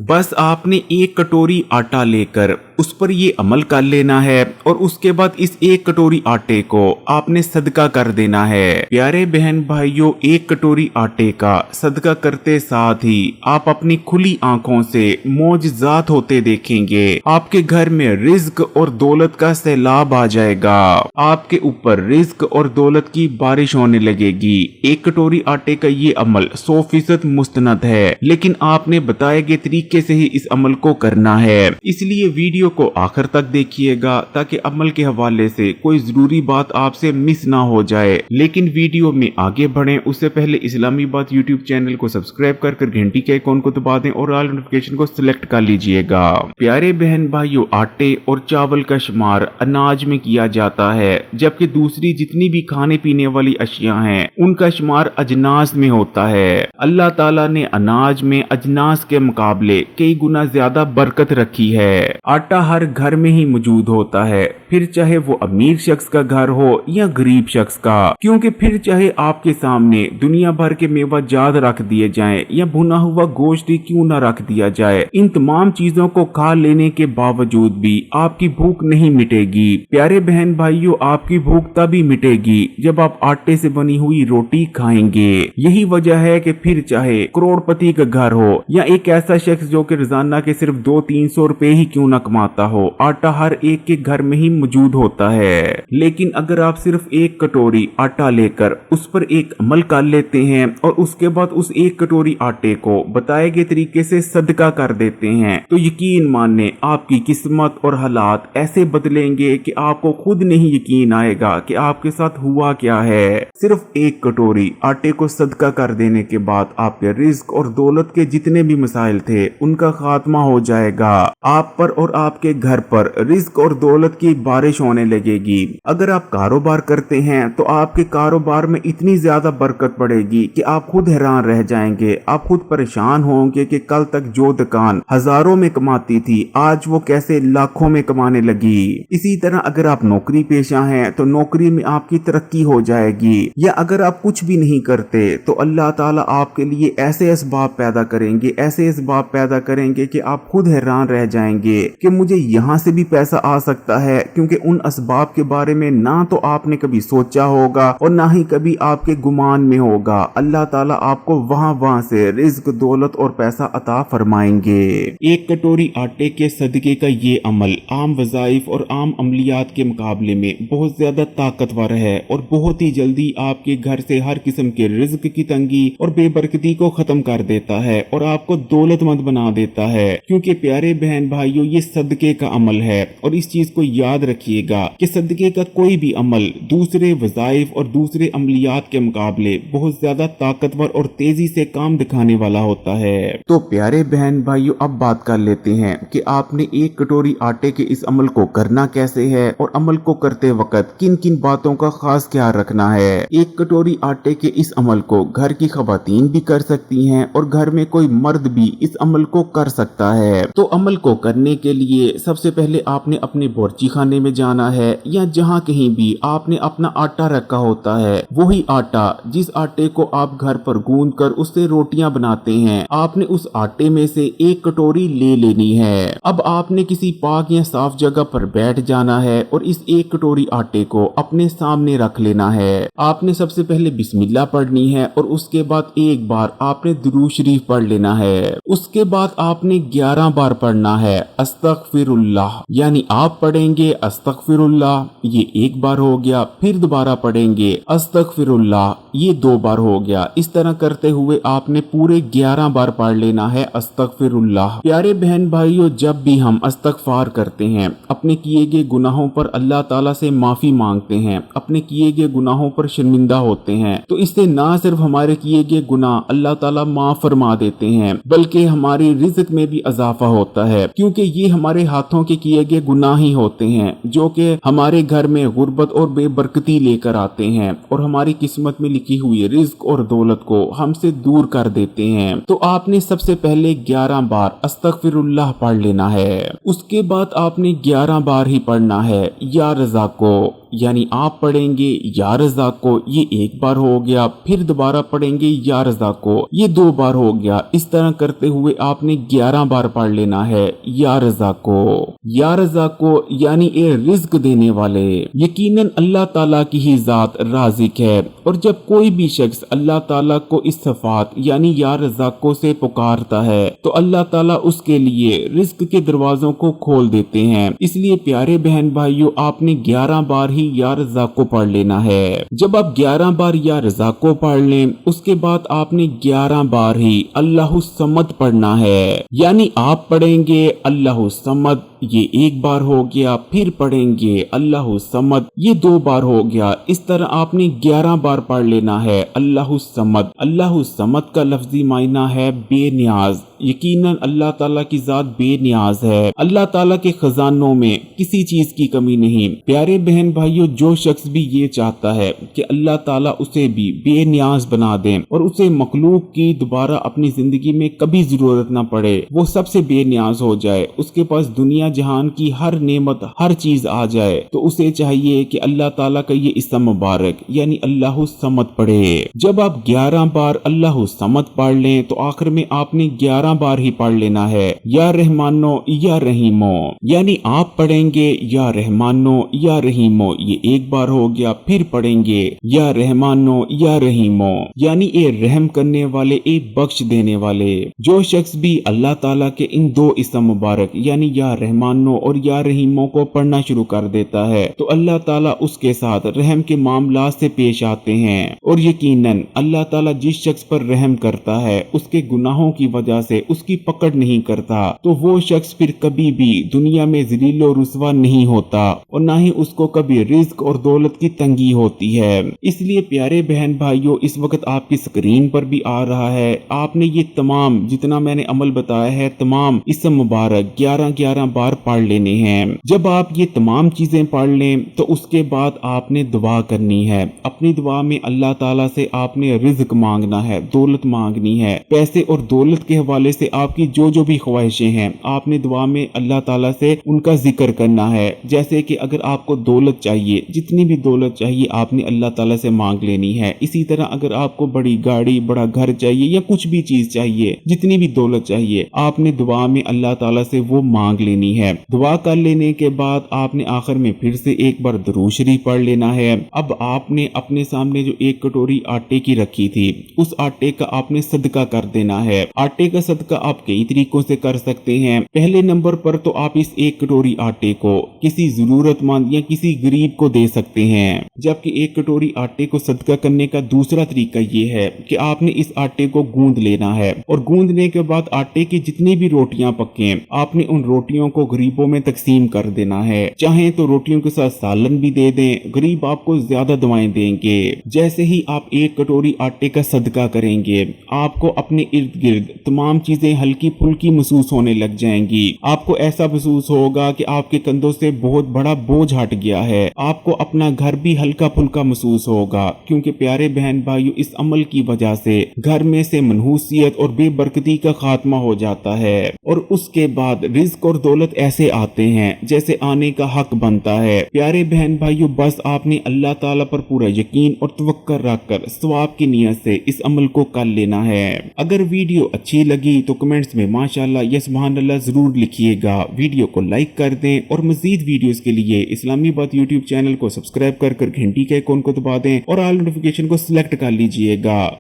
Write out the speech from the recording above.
बस आपने एक कटोरी आटा लेकर उस पर ये अमल कर लेना है और उसके बाद इस एक कटोरी आटे को आपने सदका कर देना है। प्यारे बहन भाइयों, एक कटोरी आटे का सदका करते साथ ही आप अपनी खुली आंखों से मौजज़ात होते देखेंगे। आपके घर में रिज्क और दौलत का सैलाब आ जाएगा। आपके ऊपर रिज्क और दौलत की बारिश होने लगेगी। एक कटोरी आटे का ये अमल 100% मुस्तनद है, लेकिन आपने बताए गए तरीके से ही इस अमल को करना है। इसलिए वीडियो को आखिर तक देखिएगा ताकि अमल के हवाले से कोई जरूरी बात आपसे मिस ना हो जाए। लेकिन वीडियो में आगे बढ़ें उससे पहले इस्लामी बात यूट्यूब चैनल को सब्सक्राइब कर घंटी के आइकॉन को दबा दें और ऑल नोटिफिकेशन को सिलेक्ट कर लीजिएगा। प्यारे बहन भाइयों, आटे और चावल का शुमार अनाज में किया जाता है, जबकि दूसरी जितनी भी खाने पीने वाली अशिया हैं उनका शुमार अजनास में होता है। अल्लाह ताला ने अनाज में अजनास के मुकाबले कई गुना ज्यादा बरकत रखी है। आटा हर घर में ही मौजूद होता है, फिर चाहे वो अमीर शख्स का घर हो या गरीब शख्स का, क्योंकि फिर चाहे आपके सामने दुनिया भर के मेवा जात रख दिए जाएं या भुना हुआ गोश्त ही क्यों न रख दिया जाए, इन तमाम चीजों को खा लेने के बावजूद भी आपकी भूख नहीं मिटेगी। प्यारे बहन भाइयों, आपकी भूख तभी मिटेगी जब आप आटे से बनी हुई रोटी खाएंगे। यही वजह है कि फिर चाहे करोड़पति का घर हो या एक ऐसा शख्स जो कि रोजाना के सिर्फ 200-300 रुपए ही क्यों न कमाता हो, आटा हर एक के घर में ही मौजूद होता है। लेकिन अगर आप सिर्फ एक कटोरी आटा लेकर उस पर एक अमल कर लेते हैं और उसके बाद उस एक कटोरी आटे को बताए गए तरीके से सदका कर देते हैं, तो यकीन माने आपकी किस्मत और हालात ऐसे बदलेंगे कि आपको खुद नहीं यकीन आएगा कि आपके साथ हुआ क्या है। सिर्फ एक कटोरी आटे को सदका कर देने के बाद आपके रिज्क और दौलत के जितने भी मसाइल थे उनका खात्मा हो जाएगा। आप पर और आपके घर पर रिज्क और दौलत की बारिश होने लगेगी। अगर आप कारोबार करते हैं तो आपके कारोबार में इतनी ज्यादा बरकत पड़ेगी कि आप खुद हैरान रह जाएंगे। आप खुद परेशान होंगे कि कल तक जो दुकान हजारों में कमाती थी आज वो कैसे लाखों में कमाने लगी। इसी तरह अगर आप नौकरी पेशा हैं तो नौकरी में आपकी तरक्की हो जाएगी। या अगर आप कुछ भी नहीं करते तो अल्लाह ताला आपके लिए ऐसे असबाब पैदा करेंगे, ऐसे असबाब पैदा करेंगे कि आप खुद हैरान रह जाएंगे कि मुझे यहाँ से भी पैसा आ सकता है, क्योंकि उन असबाब के बारे में ना तो आपने कभी सोचा होगा और ना ही कभी आपके गुमान में होगा। अल्लाह ताला आपको वहाँ से रिज्क, दौलत और पैसा अता फरमाएंगे। एक कटोरी आटे के सदके का ये अमल आम वज़ाइफ और आम अमलियात के मुकाबले में बहुत ज्यादा ताकतवर है और बहुत ही जल्दी आपके घर से हर किस्म के रिज्क की तंगी और बेबरकती को खत्म कर देता है और आपको दौलतमंद बना देता है। क्योंकि प्यारे बहन भाइयों, ये सदके का अमल है और इस चीज को याद रखिएगा कि सदके का कोई भी अमल दूसरे वज़ाइफ और दूसरे अमलियात के मुकाबले बहुत ज्यादा ताकतवर और तेजी से काम दिखाने वाला होता है। तो प्यारे बहन भाइयों, अब बात कर लेते हैं कि आपने एक कटोरी आटे के इस अमल को करना कैसे है और अमल को करते वक्त किन किन बातों का खास ख्याल रखना है। एक कटोरी आटे के इस अमल को घर की खवातीन भी कर सकती हैं और घर में कोई मर्द भी इस अमल को कर सकता है। तो अमल को करने के लिए सबसे पहले आपने अपने बोर्ची खाने में जाना है या जहाँ कहीं भी आपने अपना आटा रखा होता है, वही आटा जिस आटे को आप घर पर गूंद कर उससे रोटियां बनाते हैं, आपने उस आटे में से एक कटोरी ले लेनी है। अब आपने किसी पाक या साफ जगह पर बैठ जाना है और इस एक कटोरी आटे को अपने सामने रख लेना है। आपने सबसे पहले बिस्मिल्लाह पढ़नी है और उसके बाद एक बार आपने दुरूद शरीफ पढ़ लेना है। उसके बाद आपने 11 बार पढ़ना है अस्तगफिरुल्लाह, यानी आप पढ़ेंगे अस्तगफिरुल्लाह, ये एक बार हो गया, फिर दोबारा पढ़ेंगे अस्तगफिरुल्लाह, ये 2 बार हो गया। इस तरह करते हुए आपने पूरे 11 बार पढ़ लेना है अस्तगफिरुल्लाह। प्यारे बहन भाइयों, जब भी हम इस्तगफार करते हैं, अपने किए गए गुनाहों पर अल्लाह ताला से माफी मांगते हैं, अपने किए गए गुनाहों पर शर्मिंदा होते हैं, तो इससे ना सिर्फ हमारे किए गए गुनाह अल्लाह ताला माफ फरमा देते हैं, बल्कि हमारी रिज़्क में भी इजाफा होता है। क्योंकि ये हमारे हाथों के किए गए गुनाह ही होते हैं जो कि हमारे घर में गुर्बत और बेबरकती लेकर आते हैं और हमारी किस्मत में लिखी हुई रिज़्क और दौलत को हमसे दूर कर देते हैं। तो आपने सबसे पहले 11 बार अस्तगफिरुल्लाह पढ़ लेना है। उसके बाद आपने 11 बार ही पढ़ना है या रज़ाको, यानी आप पढ़ेंगे या रज़ाक को, ये एक बार हो गया, फिर दोबारा पढ़ेंगे या रज़ाक को, ये 2 बार हो गया। इस तरह करते हुए आपने 11 बार पढ़ लेना है या रज़ाक को। या रज़ाक को यानी ए रिज्क देने वाले, यकीनन अल्लाह ताला की ही जात राज़िक है। और जब कोई भी शख्स अल्लाह ताला को इस सिफात यानी या रज़ाक को से पुकारता है तो अल्लाह ताला उसके लिए रिज्क के दरवाजों को खोल देते हैं। इसलिए प्यारे बहन भाइयों, आपने 11 बार ही या रज़ाक को पढ़ लेना है। जब आप 11 बार या रज़ाक को पढ़ लें, उसके बाद आपने 11 बार ही अल्लाहु समद पढ़ना है। यानी आप पढ़ेंगे अल्लाहु समद, ये एक बार हो गया, फिर पढ़ेंगे अल्लाहु समद, ये 2 बार हो गया। इस तरह आपने 11 बार पढ़ लेना है अल्लाहु समद। अल्लाहु समद का लफ्जी मायना है बेनियाज। यकीनन अल्लाह ताला की जात बेनियाज है। अल्लाह ताला के खजानों में किसी चीज की कमी नहीं। प्यारे बहन भाइयों, जो शख्स भी ये चाहता है कि अल्लाह ताला उसे भी बेनियाज बना दे और उसे मखलूक की दोबारा अपनी जिंदगी में कभी जरूरत न पड़े, वो सबसे बेनियाज हो जाए, उसके पास दुनिया जहान की हर नेमत हर चीज आ जाए, तो उसे चाहिए कि अल्लाह ताला का ये इस्म मुबारक यानी अल्लाहु समद पढ़े। जब आप 11 बार अल्लाहु समद पढ़ लें तो आखिर में आपने 11 बार ही पढ़ लेना है या रहमानो या रहीमो। यानी आप पढ़ेंगे या रहमानो या रहीमो, ये एक बार हो गया, फिर पढ़ेंगे या रहमानो या रहीमो, यानी ए रहम करने वाले, ए बख्श देने वाले। जो शख्स भी अल्लाह ताला के इन 2 इस्म मुबारक यानी या रहमानो और या रहीमो को पढ़ना शुरू कर देता है तो अल्लाह ताला उसके साथ रहम के मामला से पेश आते हैं। और यकीनन अल्लाह ताला जिस शख्स पर रहम करता है उसके गुनाहों की वजह से उसकी पकड़ नहीं करता, तो वो शख्स फिर कभी भी दुनिया में ज़लील और रुस्वा नहीं होता और ना ही उसको कभी रिज्क और दौलत की तंगी होती है। इसलिए प्यारे बहन भाइयों, इस वक्त आपकी स्क्रीन पर भी आ रहा है, आपने ये तमाम जितना मैंने अमल बताया है तमाम इस्म मुबारक 11-11 बार पढ़ लेने हैं। जब आप ये तमाम चीजें पढ़ लें तो उसके बाद आपने दुआ करनी है। अपनी दुआ में अल्लाह ताला से आपने रिज्क मांगना है, दौलत मांगनी है। पैसे और दौलत के हवाले से आपकी जो जो भी ख्वाहिशें हैं आपने दुआ में अल्लाह ताला से उनका जिक्र करना है। जैसे कि अगर आपको दौलत चाहिए, जितनी भी दौलत चाहिए आपने अल्लाह ताला से मांग लेनी है। इसी तरह अगर आपको बड़ी गाड़ी, बड़ा घर चाहिए या कुछ भी चीज चाहिए, जितनी भी दौलत चाहिए आपने दुआ में अल्लाह ताला से वो मांग लेनी है। दुआ कर लेने के बाद आपने आखिर में फिर से एक बार दुरूद शरीफ पढ़ लेना है। अब आपने अपने सामने जो 1 कटोरी आटे की रखी थी उस आटे का आपने सदका कर देना है। आटे का सदका आप कई तरीकों से कर सकते हैं। पहले नंबर पर तो आप इस 1 कटोरी आटे को किसी जरूरतमंद या किसी गरीब को दे सकते हैं, जबकि 1 कटोरी आटे को सदका करने का दूसरा तरीका ये है कि आपने इस आटे को गूंद लेना है और गूंदने के बाद आटे की जितनी भी रोटियां पके आपने उन रोटियों को गरीबों में तकसीम कर देना है। चाहे तो रोटियों के साथ सालन भी दे दें, गरीब आपको ज्यादा दुआएं देंगे। जैसे ही आप 1 कटोरी आटे का सदका करेंगे आपको अपने इर्द गिर्द तमाम चीजें हल्की फुल्की महसूस होने लग जाएंगी। आपको ऐसा महसूस होगा कि आपके कंधों से बहुत बड़ा बोझ हट गया है। आपको अपना घर भी हल्का फुल्का महसूस होगा, क्योंकि प्यारे बहन भाइयों, इस अमल की वजह से घर में से मनहूसियत और बेबरकती का खात्मा हो जाता है और उसके बाद रिज्क और दौलत ऐसे आते हैं जैसे आने का हक बनता है। प्यारे बहन भाइयों, बस आपने अल्लाह ताला पर पूरा यकीन और तवक्कुल रखकर सवाब की नियत से इस अमल को कर लेना है। अगर वीडियो अच्छी लगी तो कमेंट्स में माशाअल्लाह या सुभान अल्लाह जरूर लिखिएगा। वीडियो को लाइक कर दें और मजीद वीडियोस के लिए इस्लामी बात यूट्यूब चैनल को सब्सक्राइब कर घंटी के आइकॉन को दबा दें और ऑल नोटिफिकेशन को सिलेक्ट कर लीजिएगा।